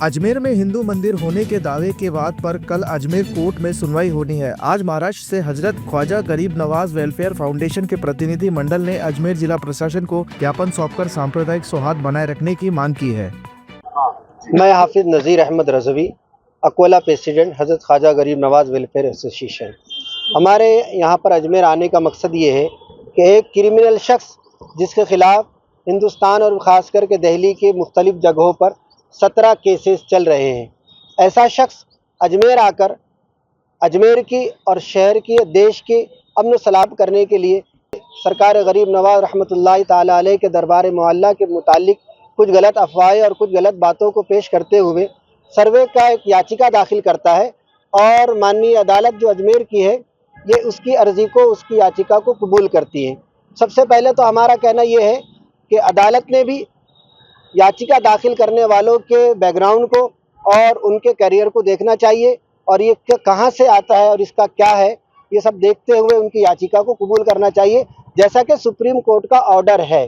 अजमेर में हिंदू मंदिर होने के दावे के बाद पर कल अजमेर कोर्ट में सुनवाई होनी है। आज महाराष्ट्र से हजरत ख्वाजा गरीब नवाज वेलफेयर फाउंडेशन के प्रतिनिधि मंडल ने अजमेर जिला प्रशासन को ज्ञापन सौंपकर सांप्रदायिक सौहार्द बनाए रखने की मांग की है। मैं हाफिज नज़ीर अहमद रज़वी, अकोला प्रेसिडेंट हजरत ख्वाजा गरीब नवाज वेलफेयर एसोसिएशन। हमारे यहाँ पर अजमेर आने का मकसद ये है कि एक क्रिमिनल शख्स जिसके खिलाफ हिंदुस्तान और ख़ास करके दिल्ली के मुख्तलिफ़ जगहों पर 17 केसेस चल रहे हैं, ऐसा शख्स अजमेर आकर अजमेर की और शहर की देश की अमन सलाब करने के लिए सरकार गरीब नवाज रहमतुल्लाहि ताला अलैह के दरबार मुअल्ला के मुतालिक कुछ गलत अफवाहें और कुछ गलत बातों को पेश करते हुए सर्वे का एक याचिका दाखिल करता है और माननीय अदालत जो अजमेर की है ये उसकी अर्ज़ी को, उसकी याचिका को कबूल करती है। सबसे पहले तो हमारा कहना ये है कि अदालत ने भी याचिका दाखिल करने वालों के बैकग्राउंड को और उनके करियर को देखना चाहिए और ये कहाँ से आता है और इसका क्या है, ये सब देखते हुए उनकी याचिका को कबूल करना चाहिए, जैसा कि सुप्रीम कोर्ट का ऑर्डर है,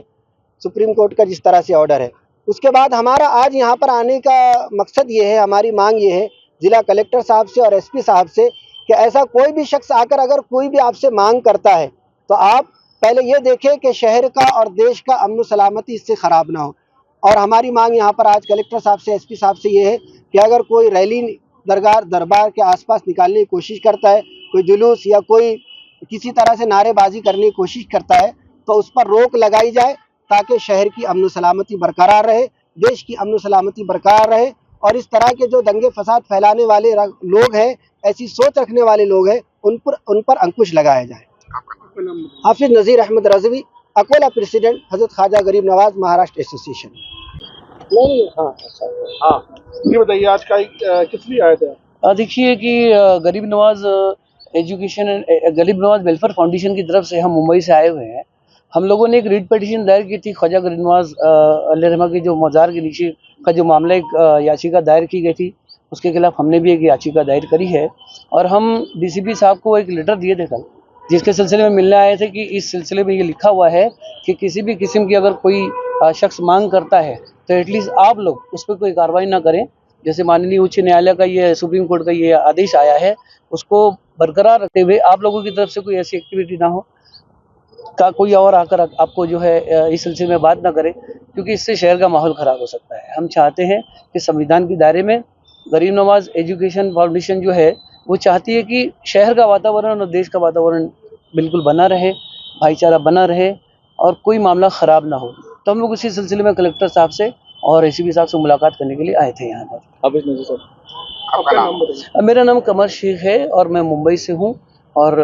सुप्रीम कोर्ट का जिस तरह से ऑर्डर है। उसके बाद हमारा आज यहाँ पर आने का मकसद ये है, हमारी मांग ये है ज़िला कलेक्टर साहब से और एसपी साहब से कि ऐसा कोई भी शख्स आकर अगर कोई भी आपसे मांग करता है तो आप पहले ये देखें कि शहर का और देश का अमन सलामती इससे ख़राब ना हो। और हमारी मांग यहाँ पर आज कलेक्टर साहब से, एसपी साहब से ये है कि अगर कोई रैली दरबार के आसपास निकालने की कोशिश करता है, कोई जुलूस या कोई किसी तरह से नारेबाजी करने की कोशिश करता है तो उस पर रोक लगाई जाए ताकि शहर की अमन सलामती बरकरार रहे, देश की अमन सलामती बरकरार रहे और इस तरह के जो दंगे फसाद फैलाने वाले लोग हैं, ऐसी सोच रखने वाले लोग हैं, उन पर अंकुश लगाया जाए। हाफिज नज़ीर अहमद रज़वी, अकोला प्रेसिडेंट हजरत ख्वाजा गरीब नवाज महाराष्ट्र एसोसिएशन। ये बताइए आज का किस लिए आए थे? देखिए कि गरीब नवाज गरीब नवाज वेलफेयर फाउंडेशन की तरफ से हम मुंबई से आए हुए हैं। हम लोगों ने एक रीट पिटीशन दायर की थी ख्वाजा गरीब नवाज अल्लाह रहमा की जो मज़ार के नीचे का जो मामला एक याचिका दायर की गई थी, उसके खिलाफ हमने भी एक याचिका दायर करी है और हम डीसीपी साहब को एक लेटर दिए थे कल, जिसके सिलसिले में मिलने आए थे कि इस सिलसिले में ये लिखा हुआ है कि किसी भी किस्म की अगर कोई शख्स मांग करता है तो एटलीस्ट आप लोग उस पर कोई कार्रवाई ना करें। जैसे माननीय उच्च न्यायालय का ये सुप्रीम कोर्ट का ये आदेश आया है, उसको बरकरार रखते हुए आप लोगों की तरफ से कोई ऐसी एक्टिविटी ना हो का कोई और आकर आपको जो है इस सिलसिले में बात ना करे, क्योंकि इससे शहर का माहौल ख़राब हो सकता है। हम चाहते हैं कि संविधान के दायरे में गरीब नवाज एजुकेशन फाउंडेशन जो है वो चाहती है कि शहर का वातावरण और देश का वातावरण बिल्कुल बना रहे, भाईचारा बना रहे और कोई मामला ख़राब ना हो। तो हम लोग इसी सिलसिले में कलेक्टर साहब से और एसीपी साहब से मुलाकात करने के लिए आए थे यहाँ पर। हाफिज नज़ीर साहब, आपका नाम बताइए। मेरा नाम कमर शेख है और मैं मुंबई से हूँ और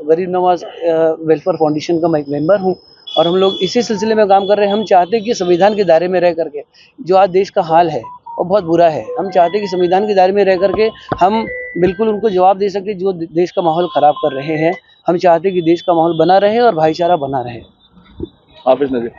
गरीब नवाज वेलफेयर फाउंडेशन का मैं एक मेंबर हूँ और हम लोग इसी सिलसिले में काम कर रहे हैं। हम चाहते हैं कि संविधान के दायरे में रह करके जो आज देश का हाल है वो बहुत बुरा है, हम चाहते हैं कि संविधान के दायरे में रह करके हम बिल्कुल उनको जवाब दे सकें जो देश का माहौल ख़राब कर रहे हैं। हम चाहते हैं कि देश का माहौल बना रहे और भाईचारा बना रहे। हाफिज नज़ीर।